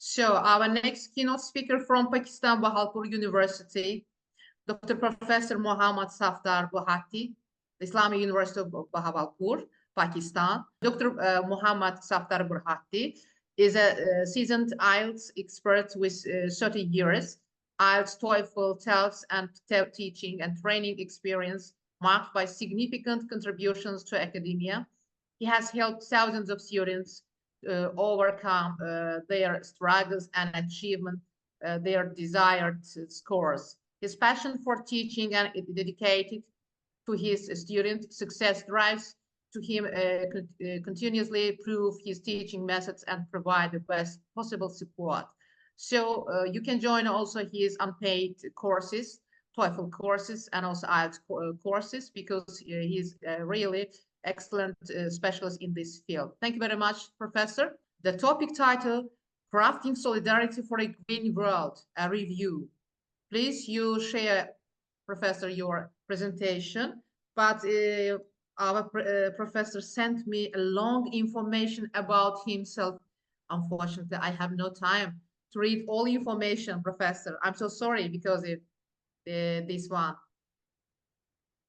So our next keynote speaker from Pakistan, Bahawalpur University, Dr. Professor Muhammad Safdar Buhati, Islamic University of Bahawalpur, Pakistan. Dr. Muhammad Safdar Buhati is a seasoned IELTS expert with 30 years IELTS, TOEFL, TELFs, and teaching and training experience marked by significant contributions to academia. He has helped thousands of students overcome their struggles and achievement their desired scores. His passion for teaching and dedicated to his student success drives to him continuously improve his teaching methods and provide the best possible support. So you can join also his unpaid courses, TOEFL courses, and also IELTS courses, because he's really excellent specialist in this field. Thank you very much, Professor. The topic title, Crafting Solidarity for a Green World, a review. Please, you share, Professor, your presentation, but our professor sent me a long information about himself. Unfortunately, I have no time to read all information, Professor. I'm so sorry because this one.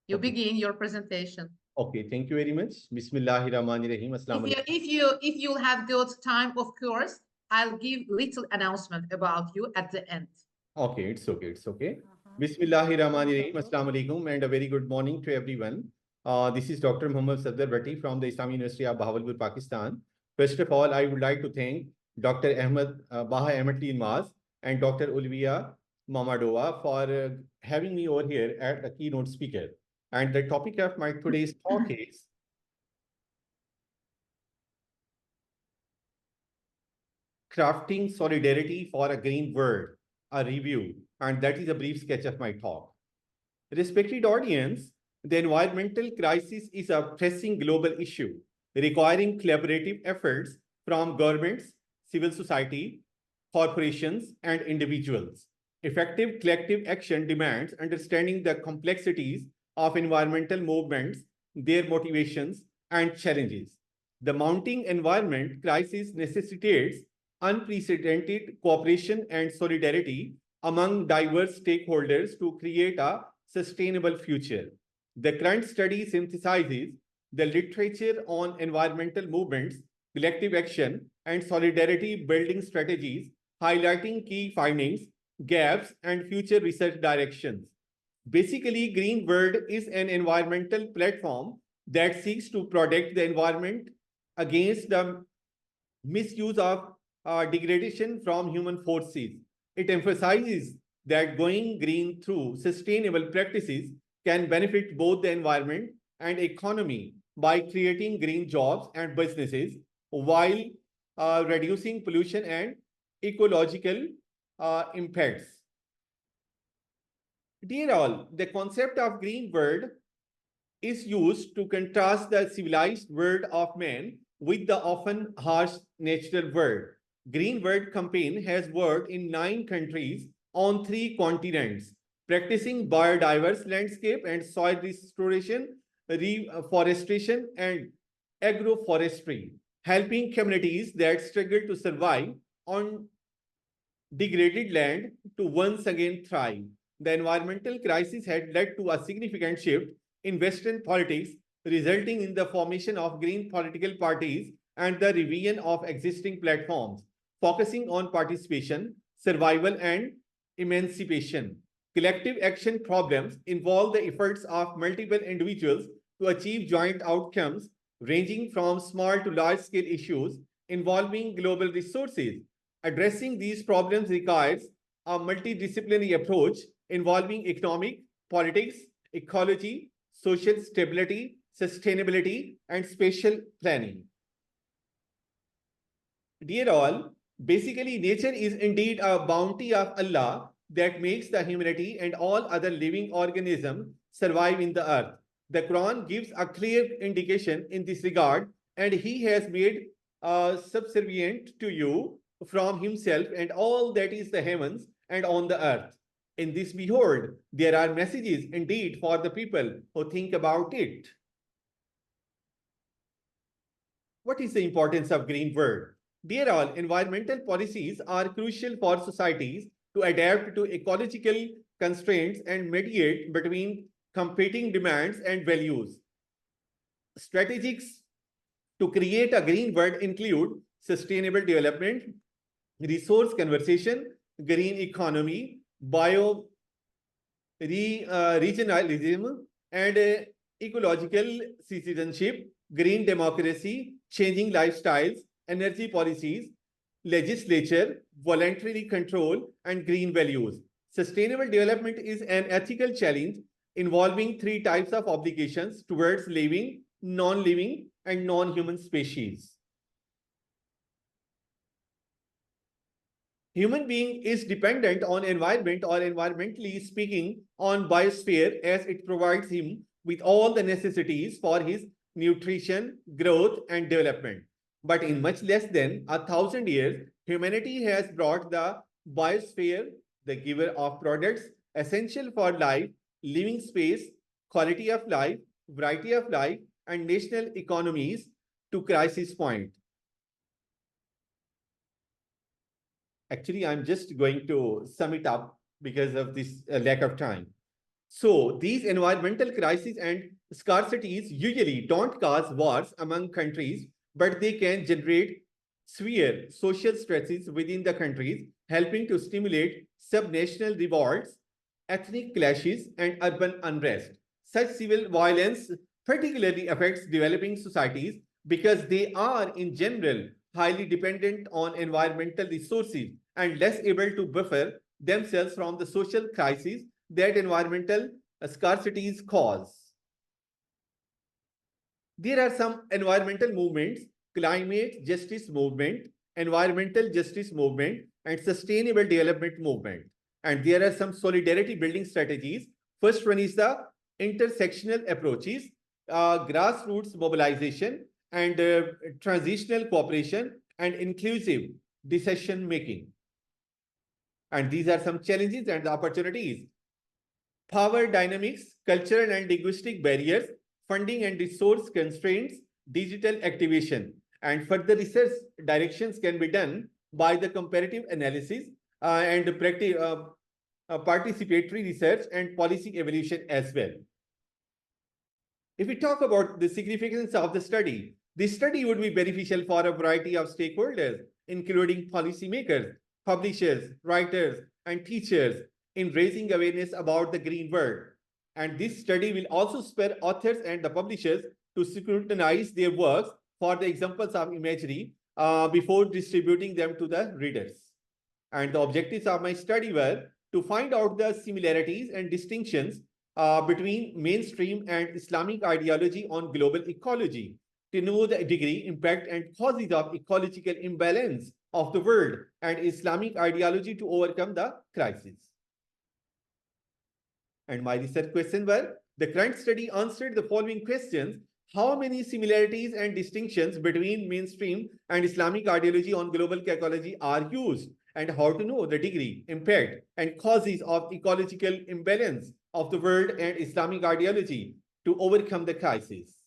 You begin your presentation. Okay, thank you very much. Bismillahirrahmanirrahim. If you have good time, of course, I'll give little announcement about you at the end. Okay, it's okay. It's okay. Bismillahirrahmanirrahim. Assalamu alaikum and a very good morning to everyone. This is Dr. Muhammad Safdar Bhatti from the Islamic University of Bahawalpur, Pakistan. First of all, I would like to thank Dr. Baha Ahmed Yilmaz and Dr. Ulviya Mamadova for having me over here as a keynote speaker. And the topic of my today's talk is Crafting Solidarity for a Green World, a review. And that is a brief sketch of my talk. Respected audience, the environmental crisis is a pressing global issue requiring collaborative efforts from governments, civil society, corporations, and individuals. Effective collective action demands understanding the complexities of environmental movements, their motivations, and challenges. The mounting environment crisis necessitates unprecedented cooperation and solidarity among diverse stakeholders to create a sustainable future. The current study synthesizes the literature on environmental movements, collective action, and solidarity building strategies, highlighting key findings, gaps, and future research directions. Basically, Green World is an environmental platform that seeks to protect the environment against the misuse of degradation from human forces. It emphasizes that going green through sustainable practices can benefit both the environment and economy by creating green jobs and businesses while reducing pollution and ecological impacts. Dear all, the concept of green world is used to contrast the civilized world of man with the often harsh natural world. Green World campaign has worked in 9 countries on 3 continents, practicing biodiverse landscape and soil restoration, reforestation, and agroforestry, helping communities that struggle to survive on degraded land to once again thrive. The environmental crisis had led to a significant shift in Western politics, resulting in the formation of green political parties and the revision of existing platforms, focusing on participation, survival, and emancipation. Collective action problems involve the efforts of multiple individuals to achieve joint outcomes, ranging from small to large-scale issues involving global resources. Addressing these problems requires a multidisciplinary approach involving economic, politics, ecology, social stability, sustainability, and spatial planning. Dear all, basically nature is indeed a bounty of Allah that makes the humanity and all other living organisms survive in the earth. The Quran gives a clear indication in this regard, and He has made subservient to you from Himself and all that is the heavens and on the earth. In this, behold, there are messages indeed for the people who think about it. What is the importance of green world? Dear all, environmental policies are crucial for societies to adapt to ecological constraints and mediate between competing demands and values. Strategies to create a green world include sustainable development, resource conservation, green economy, regionalism, and ecological citizenship, green democracy, changing lifestyles, energy policies, legislature, voluntary control, and green values. Sustainable development is an ethical challenge involving three types of obligations towards living, non-living, and non-human species. Human being is dependent on environment, or environmentally speaking on biosphere, as it provides him with all the necessities for his nutrition, growth, and development. But in much less than 1,000 years, humanity has brought the biosphere, the giver of products essential for life, living space, quality of life, variety of life, and national economies to crisis point. Actually, I'm just going to sum it up because of this lack of time. So these environmental crises and scarcities usually don't cause wars among countries, but they can generate severe social stresses within the countries, helping to stimulate subnational revolts, ethnic clashes, and urban unrest. Such civil violence particularly affects developing societies because they are, in general, highly dependent on environmental resources and less able to buffer themselves from the social crises that environmental scarcities cause. There are some environmental movements: climate justice movement, environmental justice movement, and sustainable development movement. And there are some solidarity building strategies. First one is the intersectional approaches, grassroots mobilization, and transitional cooperation, and inclusive decision making. And these are some challenges and the opportunities: power dynamics, cultural and linguistic barriers, funding and resource constraints, digital activation. And further research directions can be done by the comparative analysis and participatory research and policy evaluation as well. If we talk about the significance of the study, this study would be beneficial for a variety of stakeholders, including policymakers, publishers, writers, and teachers, in raising awareness about the green world. And this study will also spur authors and the publishers to scrutinize their works for the examples of imagery before distributing them to the readers. And the objectives of my study were to find out the similarities and distinctions between mainstream and Islamic ideology on global ecology, to know the degree, impact, and causes of ecological imbalance of the world and Islamic ideology to overcome the crisis. And my research questions were: the current study answered the following questions: how many similarities and distinctions between mainstream and Islamic ideology on global ecology are used, and how to know the degree, impact, and causes of ecological imbalance of the world and Islamic ideology to overcome the crisis.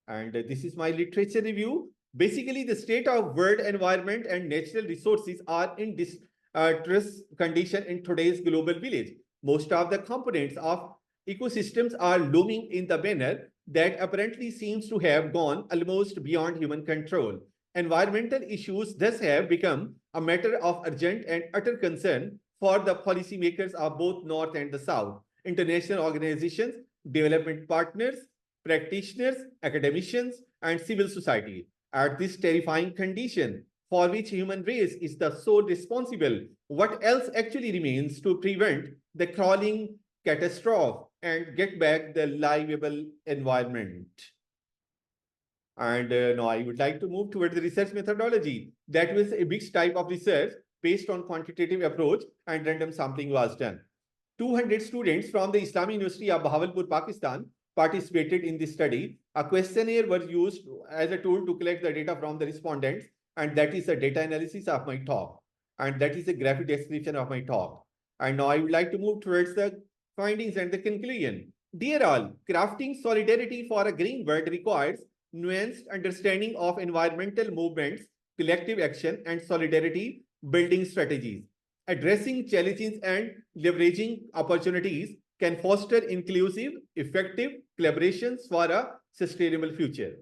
And this is my literature review. Basically, the state of world environment and natural resources are in distress condition in today's global village. Most of the components of ecosystems are looming in the manner that apparently seems to have gone almost beyond human control. Environmental issues thus have become a matter of urgent and utter concern for the policymakers of both North and the South, international organizations, development partners, practitioners, academicians, and civil society. At this terrifying condition, for which human race is the sole responsible, what else actually remains to prevent the crawling catastrophe and get back the livable environment? And now I would like to move towards the research methodology. That was a mixed type of research based on quantitative approach, and random sampling was done. 200 students from the Islamic University of Bahawalpur, Pakistan participated in this study. A questionnaire was used as a tool to collect the data from the respondents, and that is a data analysis of my talk. And that is a graphic description of my talk. And now I would like to move towards the findings and the conclusion. Dear all, crafting solidarity for a green world requires nuanced understanding of environmental movements collective action, and solidarity building strategies. Addressing challenges and leveraging opportunities can foster inclusive, effective collaborations for a sustainable future.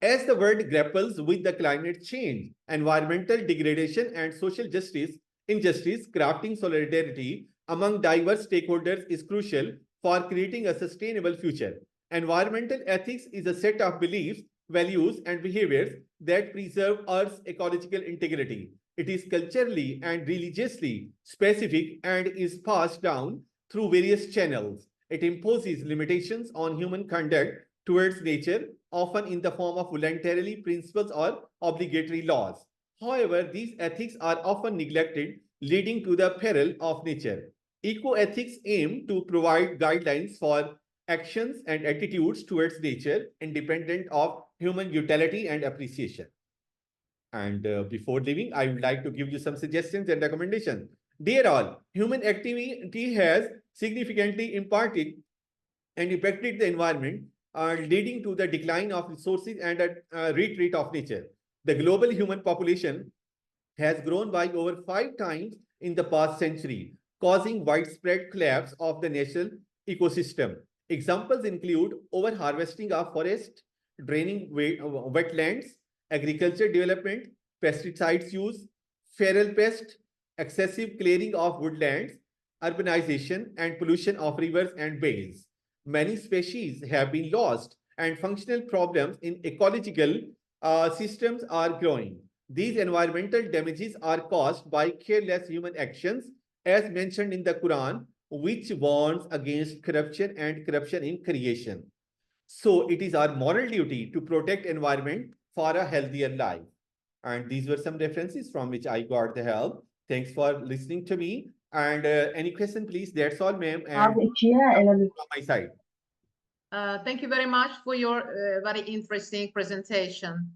As the world grapples with the climate change, environmental degradation, and social injustice, crafting solidarity among diverse stakeholders is crucial for creating a sustainable future. Environmental ethics is a set of beliefs, values, and behaviors that preserve Earth's ecological integrity. It is culturally and religiously specific and is passed down through various channels. It imposes limitations on human conduct towards nature, often in the form of voluntarily principles or obligatory laws. However, these ethics are often neglected, leading to the peril of nature. Ecoethics aim to provide guidelines for actions and attitudes towards nature, independent of human utility and appreciation. And before leaving, I would like to give you some suggestions and recommendations. Dear all, human activity has significantly impacted the environment, leading to the decline of resources and a retreat of nature. The global human population has grown by over 5 times in the past century, causing widespread collapse of the natural ecosystem. Examples include overharvesting of forest, draining wetlands, agriculture development, pesticides use, feral pest, excessive clearing of woodlands, urbanization, and pollution of rivers and bays. Many species have been lost, and functional problems in ecological systems are growing. These environmental damages are caused by careless human actions, as mentioned in the Quran, which warns against corruption and corruption in creation. So it is our moral duty to protect environment for a healthier life. And these were some references from which I got the help. Thanks for listening to me. And any question, please? That's all, ma'am. And from my side. Thank you very much for your very interesting presentation.